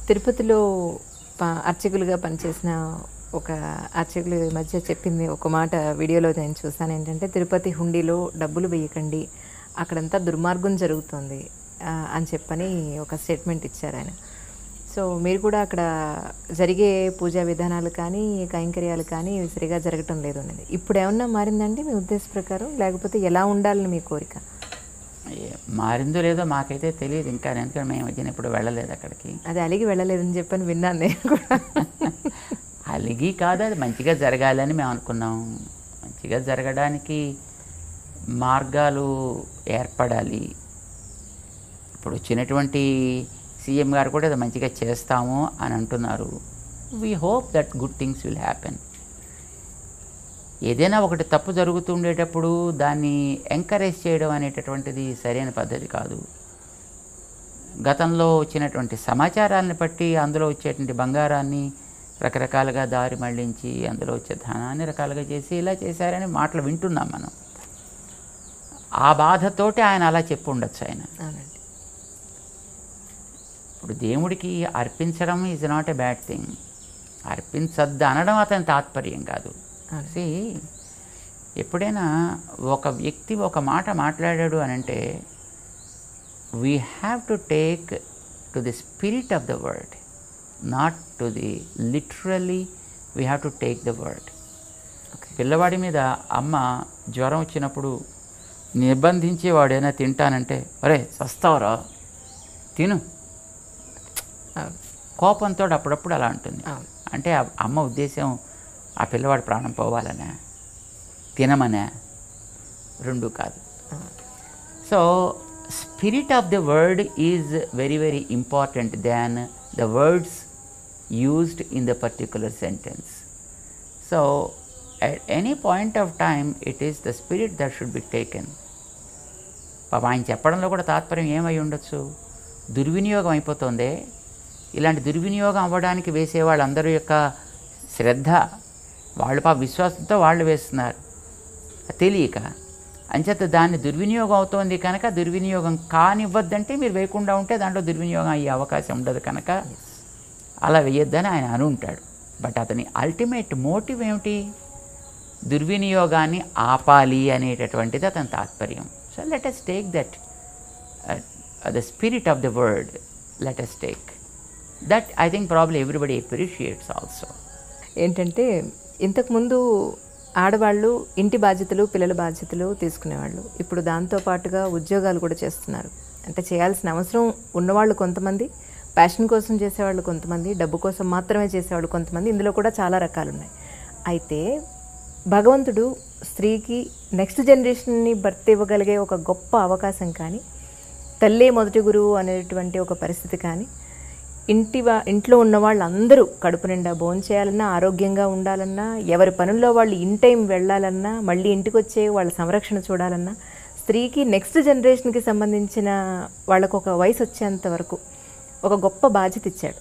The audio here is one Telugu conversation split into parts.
తిరుపతిలో అర్చకులుగా పనిచేసిన ఒక అర్చకులు ఈ మధ్య చెప్పింది ఒక మాట వీడియోలో నేను చూసాను. ఏంటంటే తిరుపతి హుండీలో డబ్బులు వేయకండి, అక్కడంతా దుర్మార్గం జరుగుతుంది అని చెప్పని ఒక స్టేట్మెంట్ ఇచ్చారు ఆయన. సో మీరు కూడా అక్కడ జరిగే పూజా విధానాలు కానీ కైంకర్యాలు కానీ సరిగా జరగటం లేదు అనేది ఇప్పుడు ఏమన్నా మారిందండి మీ ఉద్దేశ ప్రకారం, లేకపోతే ఎలా ఉండాలని మీ కోరిక? మారిందో లేదో మాకైతే తెలియదు ఇంకా, ఎందుకంటే మేము వచ్చిన ఇప్పుడు వెళ్ళలేదు అక్కడికి. అది అలిగి వెళ్ళలేదని చెప్పని విన్నాను నేను కూడా. అలిగి కాదు, అది మంచిగా జరగాలని మేము అనుకున్నాం. మంచిగా జరగడానికి మార్గాలు ఏర్పడాలి. ఇప్పుడు వచ్చినటువంటి సీఎం గారు కూడా అది మంచిగా చేస్తాము అని అంటున్నారు. We hope that good things will happen. ఏదైనా ఒకటి తప్పు జరుగుతుండేటప్పుడు దాన్ని ఎంకరేజ్ చేయడం అనేటటువంటిది సరైన పద్ధతి కాదు. గతంలో వచ్చినటువంటి సమాచారాన్ని బట్టి అందులో వచ్చేటువంటి బంగారాన్ని రకరకాలుగా దారి మళ్లించి అందులో వచ్చే ధనాన్ని రకాలుగా చేసి ఇలా చేశారని మాటలు వింటున్నాం మనం. ఆ బాధతోటి ఆయన అలా చెప్పు ఉండొచ్చు ఆయన. ఇప్పుడు దేవుడికి అర్పించడం is not a bad thing. అర్పించద్దు అనడం అతని తాత్పర్యం కాదు. ఎప్పుడైనా ఒక వ్యక్తి ఒక మాట మాట్లాడాడు అని అంటే we have to take to the spirit of the word, not to the literally we have to take the word. పిల్లవాడి మీద అమ్మ జ్వరం వచ్చినప్పుడు నిర్బంధించేవాడైనా తింటానంటే అరే చస్తావరా తిను, కోపంతో అప్పుడప్పుడు అలా ఉంటుంది. అంటే అమ్మ ఉద్దేశం ఆ పిల్లవాడి ప్రాణం పోవాలనే, తినమనే, రెండు కాదు. So spirit of the word is very very important than the words used in the particular sentence. So at any point of time it is the spirit that should be taken. పాపం ఆయన చెప్పడంలో కూడా తాత్పర్యం ఏమై ఉండొచ్చు? దుర్వినియోగం అయిపోతుంది. ఇలాంటి దుర్వినియోగం అవ్వడానికి వేసే వాళ్ళందరూ యొక్క శ్రద్ధ, వాళ్ళు విశ్వాసంతో వాళ్ళు వేస్తున్నారు తెలియక. అంచేత దాన్ని దుర్వినియోగం అవుతోంది కనుక దుర్వినియోగం కానివ్వద్దంటే మీరు వేయకుండా ఉంటే దాంట్లో దుర్వినియోగం అయ్యే అవకాశం ఉండదు కనుక అలా వేయొద్దని ఆయన అని ఉంటాడు. బట్ అతని అల్టిమేట్ మోటివ్ ఏమిటి? దుర్వినియోగాన్ని ఆపాలి అనేటటువంటిది అతని తాత్పర్యం. So let us take that the spirit of the word, let us take that. I think probably everybody appreciates also. ఏంటంటే ఇంతకుముందు ఆడవాళ్ళు ఇంటి బాధ్యతలు పిల్లల బాధ్యతలు తీసుకునేవాళ్ళు. ఇప్పుడు దాంతోపాటుగా ఉద్యోగాలు కూడా చేస్తున్నారు. అంటే చేయాల్సిన అవసరం ఉన్నవాళ్ళు కొంతమంది, ప్యాషన్ కోసం చేసేవాళ్ళు కొంతమంది, డబ్బు కోసం మాత్రమే చేసేవాళ్ళు కొంతమంది. ఇందులో కూడా చాలా రకాలు ఉన్నాయి. అయితే భగవంతుడు స్త్రీకి నెక్స్ట్ జనరేషన్ని బర్త్ ఇవ్వగలిగే ఒక గొప్ప అవకాశం కానీ, తల్లే మొదటి గురువు అనేటువంటి ఒక పరిస్థితి కానీ, ఇంట్లో ఉన్న వాళ్ళందరూ కడుపు నిండా భోంచేయాలన్నా, ఆరోగ్యంగా ఉండాలన్నా, ఎవరి పనుల్లో వాళ్ళు ఇన్ టైం వెళ్ళాలన్నా, మళ్ళీ ఇంటికి వచ్చే వాళ్ళ సంరక్షణ చూడాలన్నా, స్త్రీకి నెక్స్ట్ జనరేషన్కి సంబంధించిన వాళ్ళకు ఒక వయసు వచ్చేంత వరకు ఒక గొప్ప బాధ్యత ఇచ్చాడు.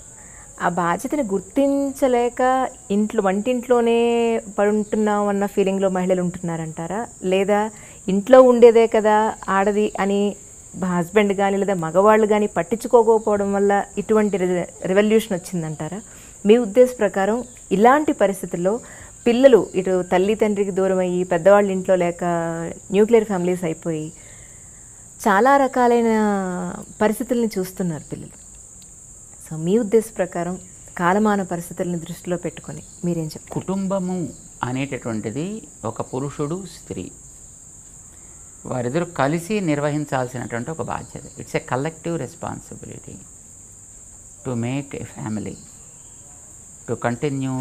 ఆ బాధ్యతని గుర్తించలేక వంటింట్లోనే పడుంటున్నాం అన్న ఫీలింగ్లో మహిళలు ఉంటున్నారంటారా? లేదా ఇంట్లో ఉండేదే కదా ఆడది అని హస్బెండ్ కానీ లేదా మగవాళ్ళు కానీ పట్టించుకోకపోవడం వల్ల ఇటువంటి రెవల్యూషన్ వచ్చిందంటారా? మీ ఉద్దేశ ప్రకారం ఇలాంటి పరిస్థితుల్లో పిల్లలు ఇటు తల్లి తండ్రికి దూరం అయ్యి, పెద్దవాళ్ళ ఇంట్లో లేక న్యూక్లియర్ ఫ్యామిలీస్ అయిపోయి చాలా రకాలైన పరిస్థితుల్ని చూస్తున్నారు పిల్లలు. సో మీ ఉద్దేశ ప్రకారం కాలమాన పరిస్థితుల్ని దృష్టిలో పెట్టుకొని మీరేం చెప్తారు? కుటుంబము అనేటటువంటిది ఒక పురుషుడు స్త్రీ వారిద్దరూ కలిసి నిర్వహించాల్సినటువంటి ఒక బాధ్యత. It's a collective responsibility to make a family, to continue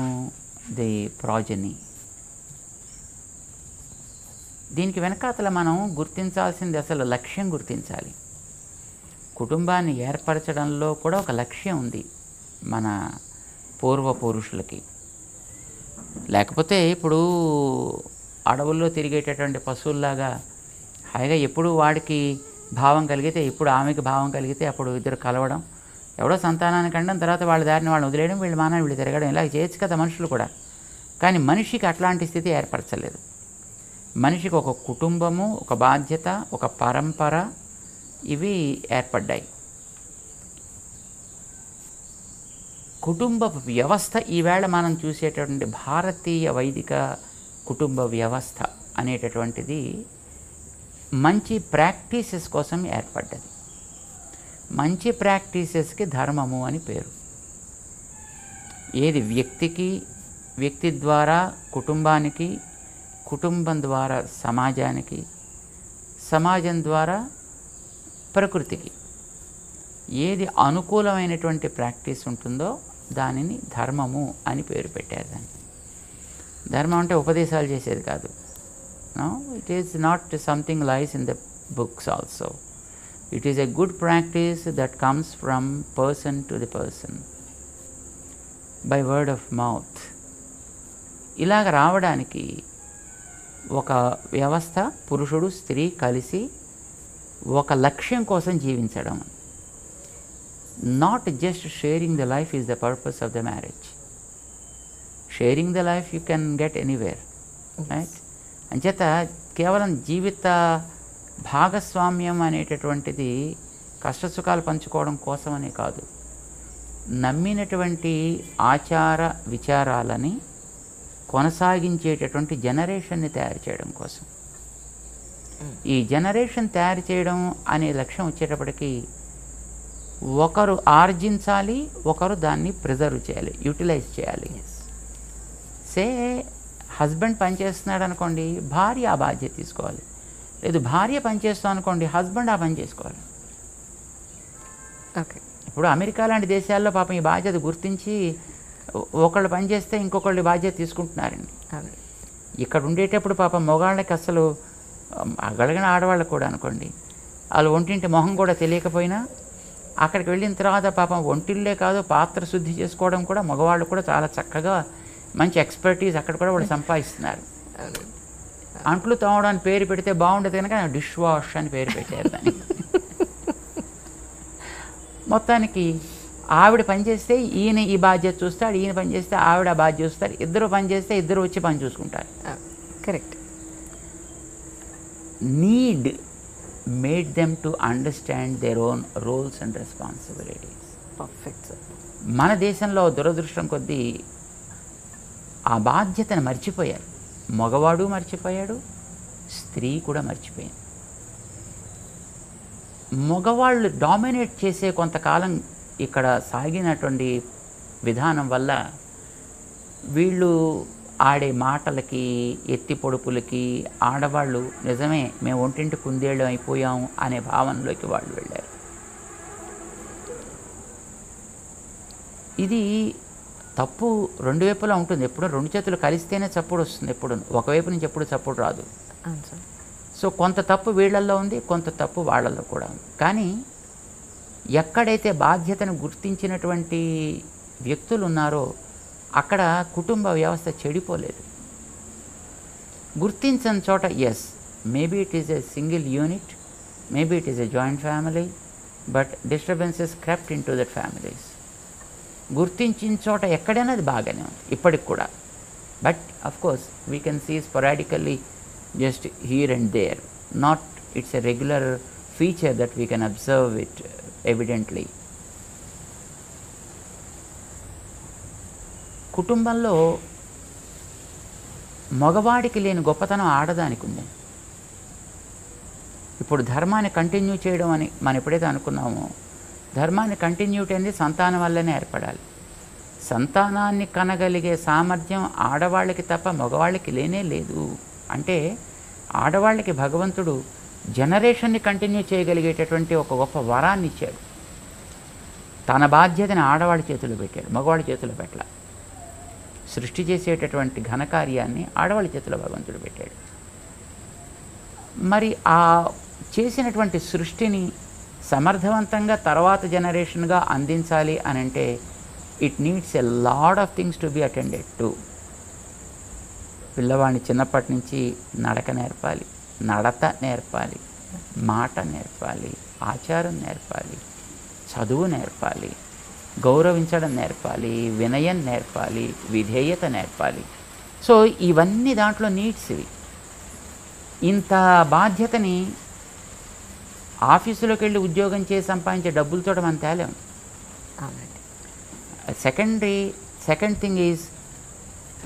the progeny. దీనికి వెనకాతల మనం గుర్తించాల్సింది అసలు లక్ష్యం గుర్తించాలి. కుటుంబాన్ని ఏర్పరచడంలో కూడా ఒక లక్ష్యం ఉంది మన పూర్వపురుషులకి. లేకపోతే ఇప్పుడు అడవుల్లో తిరిగేటటువంటి పశువుల్లాగా హాయిగా ఎప్పుడు వాడికి భావం కలిగితే, ఎప్పుడు ఆమెకి భావం కలిగితే అప్పుడు ఇద్దరు కలవడం, ఎవడో సంతానానికి అండం, తర్వాత వాళ్ళ దారిని వాళ్ళని వదిలేయడం, వీళ్ళు మానాన్ని వీళ్ళు తిరగడం, ఇలా చేయొచ్చు కదా మనుషులు కూడా. కానీ మనిషికి అట్లాంటి స్థితి ఏర్పరచలేదు. మనిషికి ఒక కుటుంబము, ఒక బాధ్యత, ఒక పరంపర, ఇవి ఏర్పడ్డాయి. కుటుంబ వ్యవస్థ ఈవేళ మనం చూసేటటువంటి భారతీయ వైదిక కుటుంబ వ్యవస్థ అనేటటువంటిది మంచి ప్రాక్టీసెస్ కోసం ఏర్పడ్డది. మంచి ప్రాక్టీసెస్కి ధర్మము అని పేరు. ఏది వ్యక్తి ద్వారా కుటుంబానికి, కుటుంబం ద్వారా సమాజానికి, సమాజం ద్వారా ప్రకృతికి ఏది అనుకూలమైనటువంటి ప్రాక్టీస్ ఉంటుందో దానిని ధర్మము అని పేరు పెట్టారు. దాన్ని ధర్మం అంటే ఉపదేశాలు చేసేది కాదు. No, it is not something lies in the books also. It is a good practice that comes from person to the person by word of mouth. ఇలాగ రావడానికి ఒక వ్యవస్థ, పురుషుడు స్త్రీ కలిసి ఒక లక్ష్యం కోసం జీవించడం. Not just sharing the life is the purpose of the marriage. Sharing the life you can get anywhere, right? అంచేత కేవలం జీవిత భాగస్వామ్యం అనేటటువంటిది కష్టసుఖాలు పంచుకోవడం కోసమనే కాదు, నమ్మినటువంటి ఆచార విచారాలని కొనసాగించేటటువంటి జనరేషన్ని తయారు చేయడం కోసం. ఈ జనరేషన్ తయారు చేయడం అనే లక్ష్యం వచ్చేటప్పటికి ఒకరు ఆర్జించాలి, ఒకరు దాన్ని ప్రిజర్వ్ చేయాలి, యూటిలైజ్ చేయాలి. సే హస్బెండ్ పనిచేస్తున్నాడు అనుకోండి, భార్య ఆ బాధ్యత తీసుకోవాలి. లేదు భార్య పనిచేస్తాం అనుకోండి, హస్బెండ్ ఆ పని చేసుకోవాలి. ఓకే. ఇప్పుడు అమెరికా లాంటి దేశాల్లో పాపం ఈ బాధ్యత గుర్తించి ఒకళ్ళు పని చేస్తే ఇంకొకళ్ళు బాధ్యత తీసుకుంటున్నారండి. ఇక్కడ ఉండేటప్పుడు పాపం మగవాళ్ళకి అసలు అగలిగిన ఆడవాళ్ళకు కూడా అనుకోండి, వాళ్ళు ఒంటింటి మొహం కూడా తెలియకపోయినా అక్కడికి వెళ్ళిన తర్వాత పాపం ఒంటిల్లే కాదు పాత్ర శుద్ధి చేసుకోవడం కూడా మగవాళ్ళు కూడా చాలా చక్కగా మంచి ఎక్స్పర్టీస్ అక్కడ కూడా వాళ్ళు సంపాదిస్తున్నారు. అంట్లు తోమడానికి పేరు పెడితే బాగుండేది కనుక డిష్ వాష్ అని పేరు పెట్టారు దాన్ని. మొత్తానికి ఆవిడ పనిచేస్తే ఈయన ఈ బాధ్యత చూస్తాడు, ఈయన పని చేస్తే ఆవిడ ఆ బాధ్యత చూస్తారు, ఇద్దరు పని చేస్తే ఇద్దరు వచ్చి పని చూసుకుంటారు. Correct. Need made them to understand their own roles and responsibilities. Perfect sir. మన దేశంలో దురదృష్టం కొద్దీ ఆ బాధ్యతను మర్చిపోయారు. మగవాడు మర్చిపోయాడు, స్త్రీ కూడా మర్చిపోయింది. మగవాళ్ళు డామినేట్ చేసే కొంతకాలం ఇక్కడ సాగినటువంటి విధానం వల్ల వీళ్ళు ఆడే మాటలకి, ఎత్తి పొడుపులకి ఆడవాళ్ళు నిజమే మేము ఒంటింటి కుందేళ్ళు అయిపోయాము అనే భావనలోకి వాళ్ళు వెళ్ళారు. ఇది తప్పు రెండు వైపులా ఉంటుంది. ఎప్పుడు రెండు చేతులు కలిస్తేనే చప్పుడు వస్తుంది, ఎప్పుడు ఒకవైపు నుంచి ఎప్పుడు చప్పుడు రాదు. సో కొంత తప్పు వీళ్ళల్లో ఉంది, కొంత తప్పు వాళ్ళల్లో కూడా ఉంది. కానీ ఎక్కడైతే బాధ్యతను గుర్తించినటువంటి వ్యక్తులు ఉన్నారో అక్కడ కుటుంబ వ్యవస్థ చెడిపోలేదు. గుర్తించని చోట yes, maybe it is a single unit, maybe it is a joint family, but disturbances crept into that families. గుర్తించిన చోట ఎక్కడైనా అది బాగానే ఉంది ఇప్పటికి కూడా. But of course we can see sporadically just here and there, not it's a regular feature that we can observe it evidently. కుటుంబంలో మగవాడికి లేని గొప్పతనం ఆడదానికి ఉంది. ఇప్పుడు ధర్మాన్ని కంటిన్యూ చేయడం అని మనం ఎప్పుడైతే అనుకున్నామో, ధర్మాన్ని కంటిన్యూటీ అనేది సంతానం వల్లనే ఏర్పడాలి. సంతానాన్ని కనగలిగే సామర్థ్యం ఆడవాళ్ళకి తప్ప మగవాళ్ళకి లేనే లేదు. అంటే ఆడవాళ్ళకి భగవంతుడు జనరేషన్ని కంటిన్యూ చేయగలిగేటటువంటి ఒక గొప్ప వరాన్ని ఇచ్చాడు. తన బాధ్యతని ఆడవాళ్ళ చేతిలో పెట్టాడు, మగవాళ్ళ చేతిలో పెట్టాల. సృష్టి చేసేటటువంటి ఘనకార్యాన్ని ఆడవాళ్ళ చేతిలో భగవంతుడు పెట్టాడు. మరి ఆ చేసినటువంటి సృష్టిని సమర్థవంతంగా తర్వాత జనరేషన్గా అందించాలి అని అంటే it needs a lot of things to be attended to. పిల్లవాడిని చిన్నప్పటి నుంచి నడక నేర్పాలి, నడత నేర్పాలి, మాట నేర్పాలి, ఆచారం నేర్పాలి, చదువు నేర్పాలి, గౌరవించడం నేర్పాలి, వినయం నేర్పాలి, విధేయత నేర్పాలి. సో ఇవన్నీ దాంట్లో నీడ్స్. ఇవి ఇంత బాధ్యతని ఆఫీసులోకి వెళ్ళి ఉద్యోగం చేసి సంపాదించే డబ్బులతో మనం తేలేము. సెకండ్ థింగ్ ఈజ్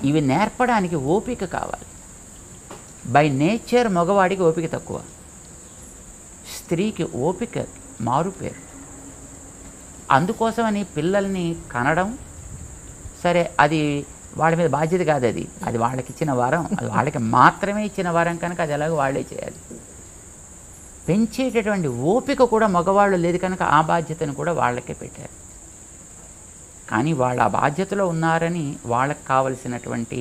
ఇవి నేర్పడానికి ఓపిక కావాలి. బై నేచర్ మగవాడికి ఓపిక తక్కువ, స్త్రీకి ఓపిక మారుపేరు. అందుకోసమని పిల్లల్ని కనడం సరే, అది వాళ్ళ మీద బాధ్యత కాదు, అది వాళ్ళకి ఇచ్చిన వరం, అది వాళ్ళకి మాత్రమే ఇచ్చిన వరం కనుక అది ఎలాగో వాళ్ళే చేయాలి. పెంచేటటువంటి ఓపిక కూడా మగవాళ్ళు లేదు కనుక ఆ బాధ్యతను కూడా వాళ్ళకే పెట్టారు. కానీ వాళ్ళ ఆ బాధ్యతలో ఉన్నారని వాళ్ళకి కావలసినటువంటి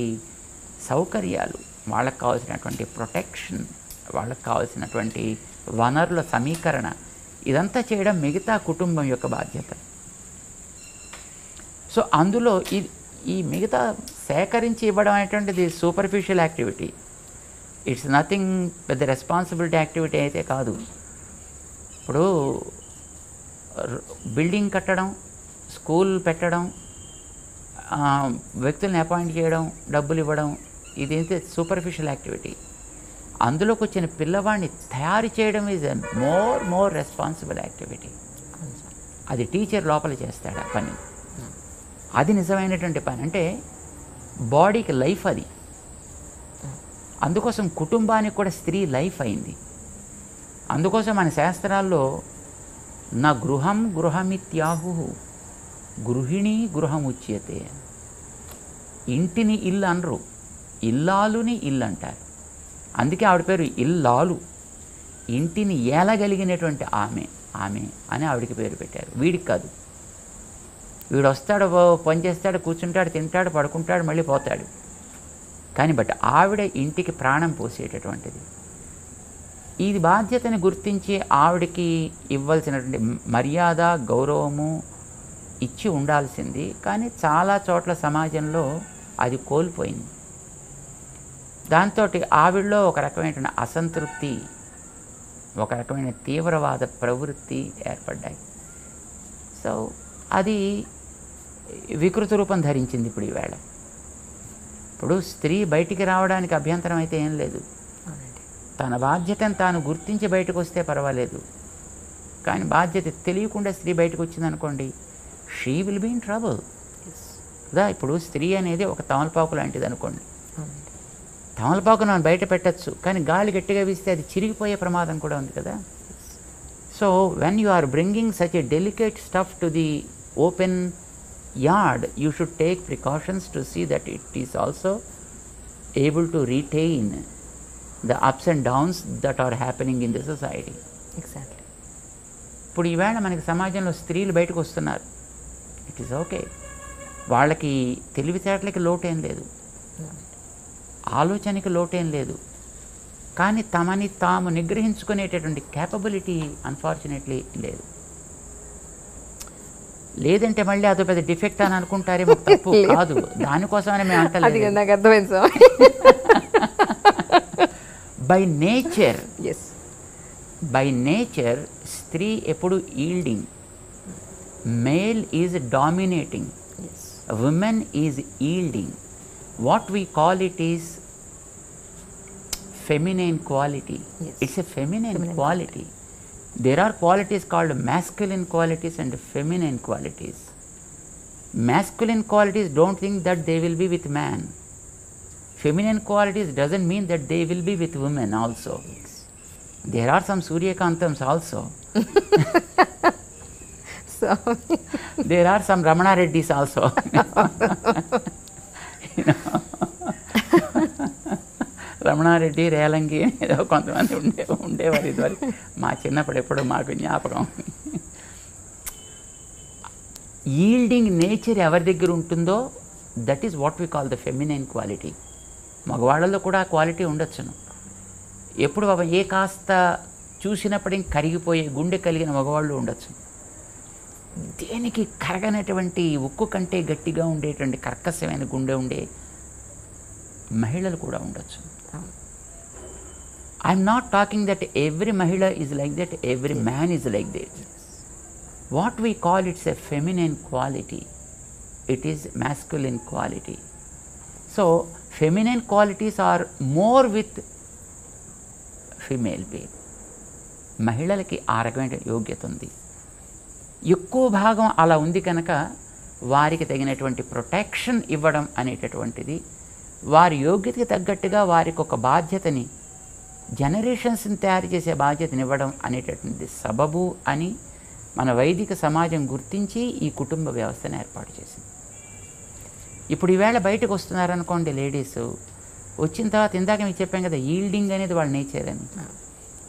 సౌకర్యాలు, వాళ్ళకి కావాల్సినటువంటి ప్రొటెక్షన్, వాళ్ళకి కావాల్సినటువంటి వనరుల సమీకరణ, ఇదంతా చేయడం మిగతా కుటుంబం యొక్క బాధ్యత. సో అందులో ఈ మిగతా సేకరించి ఇవ్వడం అనేటువంటిది సూపర్ఫిషియల్ యాక్టివిటీ. ఇట్స్ నథింగ్ పెద్ద రెస్పాన్సిబిలిటీ యాక్టివిటీ అయితే కాదు. ఇప్పుడు బిల్డింగ్ కట్టడం, స్కూల్ పెట్టడం, వ్యక్తుల్ని అపాయింట్ చేయడం, డబ్బులు ఇవ్వడం, ఇదైతే సూపర్ఫిషియల్ యాక్టివిటీ. అందులోకి వచ్చిన పిల్లవాడిని తయారు చేయడం ఈజ్ మోర్ రెస్పాన్సిబుల్ యాక్టివిటీ. అది టీచర్ లోపల చేస్తాడు ఆ పని. అది నిజమైనటువంటి పని. అంటే బాడీకి లైఫ్ అది. అందుకోసం కుటుంబానికి కూడా స్త్రీ లైఫ్ అయింది. అందుకోసం మన శాస్త్రాల్లో నా గృహం గృహమిత్యాహు గృహిణి గృహముచ్యతే. ఇంటిని ఇల్లు అనరు, ఇల్లాలుని ఇల్లు అంటారు. అందుకే ఆవిడ పేరు ఇల్లాలు. ఇంటిని ఏలగలిగినటువంటి ఆమె అని ఆవిడికి పేరు పెట్టారు. వీడికి కాదు. వీడు వస్తాడు, పని చేస్తాడు, కూర్చుంటాడు, తింటాడు, పడుకుంటాడు, మళ్ళీ పోతాడు. కానీ ఆవిడ ఇంటికి ప్రాణం పోసేటటువంటిది. ఈ బాధ్యతని గుర్తించి ఆవిడకి ఇవ్వాల్సినటువంటి మర్యాద, గౌరవము ఇచ్చి ఉండాల్సింది. కానీ చాలా చోట్ల సమాజంలో అది కోల్పోయింది. దాంతో ఆవిడలో ఒక రకమైనటువంటి అసంతృప్తి, ఒక రకమైన తీవ్రవాద ప్రవృత్తి ఏర్పడ్డాయి. సో అది వికృత రూపం ధరించింది ఇప్పుడు ఈవేళ. ఇప్పుడు స్త్రీ బయటికి రావడానికి అభ్యంతరం అయితే ఏం లేదు. తన బాధ్యతను తాను గుర్తించి బయటకు వస్తే పర్వాలేదు. కానీ బాధ్యత తెలియకుండా స్త్రీ బయటకు వచ్చిందనుకోండి, she will be in trouble కదా. ఇప్పుడు స్త్రీ అనేది ఒక తమలపాకు లాంటిది అనుకోండి. తమలపాకును మనం బయట పెట్టచ్చు, కానీ గాలి గట్టిగా వీస్తే అది చిరిగిపోయే ప్రమాదం కూడా ఉంది కదా. So when you are bringing such a delicate stuff to the open yard, you should take precautions to see that it is also able to retain the ups and downs that are happening in the society. Exactly. ఇప్పుడు ఈవేళ మనకి సమాజంలో స్త్రీలు బయటకు వస్తున్నారు. It is okay. వాళ్ళకి తెలివితేటలకి లోటేం లేదు, ఆలోచనకి లోటేం లేదు. కానీ తమని తాము నిగ్రహించుకునేటటువంటి క్యాపబిలిటీ అన్ఫార్చునేట్లీ లేదు. లేదంటే మళ్ళీ అదో పెద్ద డిఫెక్ట్ అని అనుకుంటారేమో. తప్పు కాదు, దానికోసమని మేము అంటలేదు. నాకు అర్థమైంది. బై నేచర్ స్త్రీ ఎప్పుడు yielding, male is dominating, women is yielding. What we call it is feminine quality. It's a feminine quality. There are qualities called masculine qualities and feminine qualities. Masculine qualities don't think that they will be with man. Feminine qualities doesn't mean that they will be with women also. There are some Suryakantams also. So there are some Ramana Reddys also. Ramana Reddy, Relangi ఏదో కొంతమంది ఉండేవారు ఇదివరకు. మా చిన్నప్పుడు ఎప్పుడు మాకు జ్ఞాపకం. ఈల్డింగ్ నేచర్ ఎవరి దగ్గర ఉంటుందో that is what we call the feminine quality. మగవాళ్ళలో కూడా ఆ క్వాలిటీ ఉండొచ్చును. ఎప్పుడు ఏ కాస్త చూసినప్పటికీ కరిగిపోయే గుండె కలిగిన మగవాళ్ళు ఉండొచ్చు. దేనికి కరగనటువంటి ఉక్కు కంటే గట్టిగా ఉండేటువంటి కర్కశమైన గుండె ఉండే మహిళలు కూడా ఉండొచ్చు. I'm not talking that every mahila is like that, every man is like that. What we call it's a feminine quality, it is masculine quality. So feminine qualities are more with female people. మహిళలకి ఆ రకమైన యోగ్యత ఉంది, ఎక్కువ భాగం అలా ఉంది కనుక వారికి తగినటువంటి ప్రొటెక్షన్ ఇవ్వడం అనేటటువంటిది, వారి యోగ్యతకి తగ్గట్టుగా వారికి ఒక బాధ్యతని, జనరేషన్స్ని తయారు చేసే బాధ్యతని ఇవ్వడం అనేటటువంటి సబబు అని మన వైదిక సమాజం గుర్తించి ఈ కుటుంబ వ్యవస్థను ఏర్పాటు చేసింది. ఇప్పుడు ఈవేళ బయటకు వస్తున్నారనుకోండి లేడీస్, వచ్చిన తర్వాత ఇందాక మీకు చెప్పాం కదా, ఈల్డింగ్ అనేది వాళ్ళ నేచర్ అని.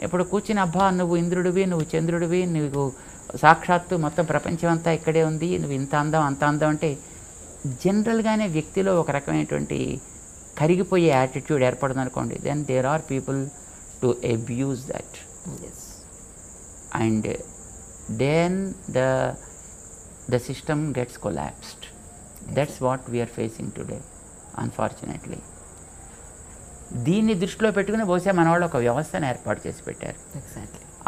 ఇప్పుడు కూర్చుని అబ్బా నువ్వు ఇంద్రుడివి, నువ్వు చంద్రుడివి, నువ్వు సాక్షాత్తు మొత్తం ప్రపంచం అంతా ఇక్కడే ఉంది, నువ్వు ఇంత అందం అంత అందం అంటే జనరల్గానే వ్యక్తిలో ఒక రకమైనటువంటి కరిగిపోయే యాటిట్యూడ్ ఏర్పడుతుంది అనుకోండి. Then there are people to abuse that, and then the system gets collapsed. That's what we're facing today unfortunately. దీన్ని దృష్టిలో పెట్టుకుని బహుశా మన వాళ్ళు ఒక వ్యవస్థను ఏర్పాటు చేసి పెట్టారు.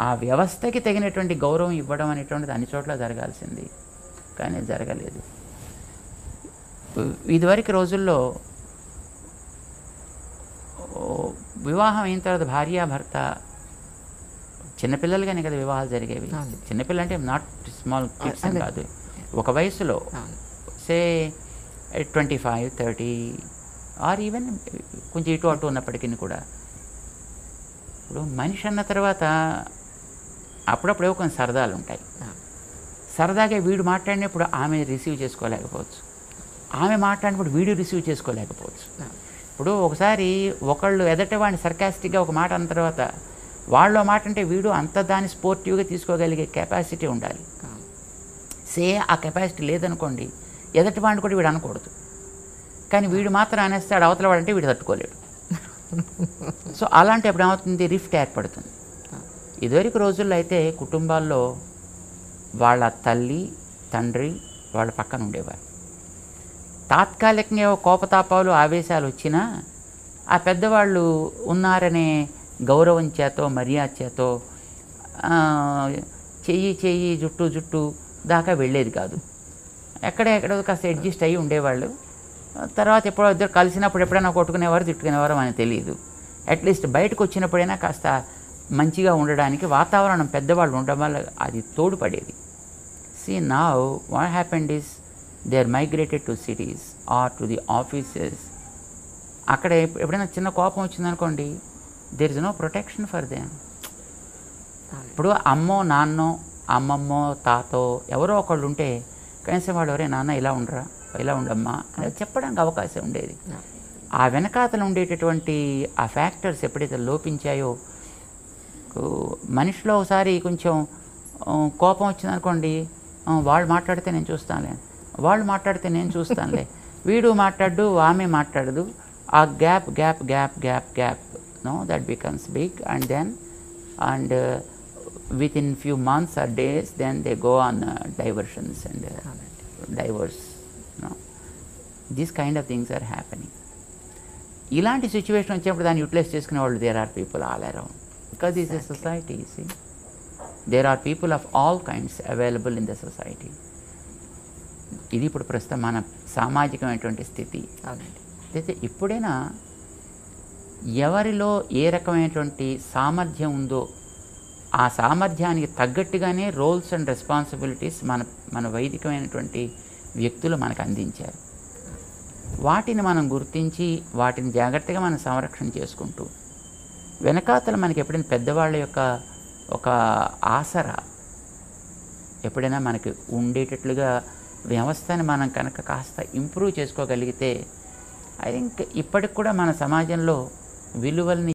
ఆ వ్యవస్థకి తగినటువంటి గౌరవం ఇవ్వడం అనేటువంటిది అన్ని చోట్ల జరగాల్సింది, కానీ జరగలేదు. ఇదివరకు రోజుల్లో వివాహం అయిన తర్వాత భార్యాభర్త, చిన్నపిల్లలుగానే కదా వివాహాలు జరిగేవి. చిన్నపిల్లలు అంటే నాట్ స్మాల్ కిడ్స్ అని కాదు, ఒక వయసులో సే 25, 30 ఆర్ ఈవెన్ కొంచెం ఇటు అటు ఉన్నప్పటికీ కూడా, ఇప్పుడు మనిషి అన్న తర్వాత అప్పుడప్పుడు కొన్ని సరదాలు ఉంటాయి. సరదాగా వీడు మాట్లాడినప్పుడు ఆమె రిసీవ్ చేసుకోలేకపోవచ్చు, ఆమె మాట్లాడినప్పుడు వీడు రిసీవ్ చేసుకోలేకపోవచ్చు. ఇప్పుడు ఒకసారి ఒకళ్ళు ఎదట వాడిని సర్కాస్టిక్గా ఒక మాట అన్న తర్వాత వాళ్ళో మాట అంటే వీడు అంత దాన్ని స్పోర్టివ్గా తీసుకోగలిగే కెపాసిటీ ఉండాలి. ఆ కెపాసిటీ లేదనుకోండి, ఎదటి వాడిని కూడా వీడు అనకూడదు, కానీ వీడు మాత్రం అనేస్తాడు, అవతల వాడంటే వీడు తట్టుకోలేడు. సో అలాంటప్పుడు ఏమవుతుంది, రిఫ్ట్ ఏర్పడుతుంది. ఇదివరకు రోజుల్లో అయితే కుటుంబాల్లో వాళ్ళ తల్లి తండ్రి వాళ్ళ పక్కన ఉండేవారు. తాత్కాలికంగా కోపతాపాలు ఆవేశాలు వచ్చినా ఆ పెద్దవాళ్ళు ఉన్నారనే గౌరవం చేతో మర్యాద చేతో చెయ్యి జుట్టు దాకా వెళ్ళేది కాదు. ఎక్కడో కాస్త అడ్జస్ట్ అయ్యి ఉండేవాళ్ళు. తర్వాత ఎప్పుడో ఇద్దరు కలిసినప్పుడు ఎప్పుడైనా కొట్టుకునేవారు తిట్టుకునేవారు అని తెలియదు. అట్లీస్ట్ బయటకు వచ్చినప్పుడైనా కాస్త మంచిగా ఉండడానికి వాతావరణం పెద్దవాళ్ళు ఉండడం వల్ల అది తోడ్పడేది. Now what happened is they are migrated to cities or to the offices. అక్కడ ఎప్పుడైనా చిన్న కోపం వచ్చిందనుకోండి, there is no protection for them. ఇప్పుడు అమ్మో నాన్నో అమ్మమ్మో తాతో ఎవరో ఒకళ్ళు ఉంటే కనీసం వాళ్ళు ఎవరే నాన్న ఇలా ఉండరా, ఇలా ఉండమ్మా అని చెప్పడానికి అవకాశం ఉండేది. ఆ వెనకాతలు ఉండేటటువంటి ఆ ఫ్యాక్టర్స్ ఎప్పుడైతే లోపించాయో, మనిషిలో ఒకసారి కొంచెం కోపం వచ్చిందనుకోండి, వాళ్ళు మాట్లాడితే నేను చూస్తానులే, వాళ్ళు మాట్లాడితే నేను చూస్తానులే, వీడు మాట్లాడు ఆమె మాట్లాడదు, ఆ gap no that becomes big, and within few months or days then they go on diversions and divorce. These kind of things are happening. ఇలాంటి సిచ్యువేషన్ వచ్చినప్పుడు దాన్ని యూటిలైజ్ చేసుకునే వాళ్ళు there are people all around, because this is society. See there are people of all kinds available in the society. ఇది ఇప్పుడు ప్రస్తుతం మన సామాజికమైనటువంటి స్థితి. అయితే ఇప్పుడైనా ఎవరిలో ఏ రకమైనటువంటి సామర్థ్యం ఉందో ఆ సామర్థ్యానికి తగ్గట్టుగానే రోల్స్ అండ్ రెస్పాన్సిబిలిటీస్ మన వైదికమైనటువంటి వ్యక్తులు మనకు అందించారు. వాటిని మనం గుర్తించి వాటిని జాగ్రత్తగా మనం సంరక్షణ చేసుకుంటూ, వెనకాతల మనకి ఎప్పుడైనా పెద్దవాళ్ళ యొక్క ఒక ఆసరా ఎప్పుడైనా మనకి ఉండేటట్లుగా వ్యవస్థని మనం కనుక కాస్త ఇంప్రూవ్ చేసుకోగలిగితే, ఐ థింక్ ఇప్పటికి కూడా మన సమాజంలో విలువల్ని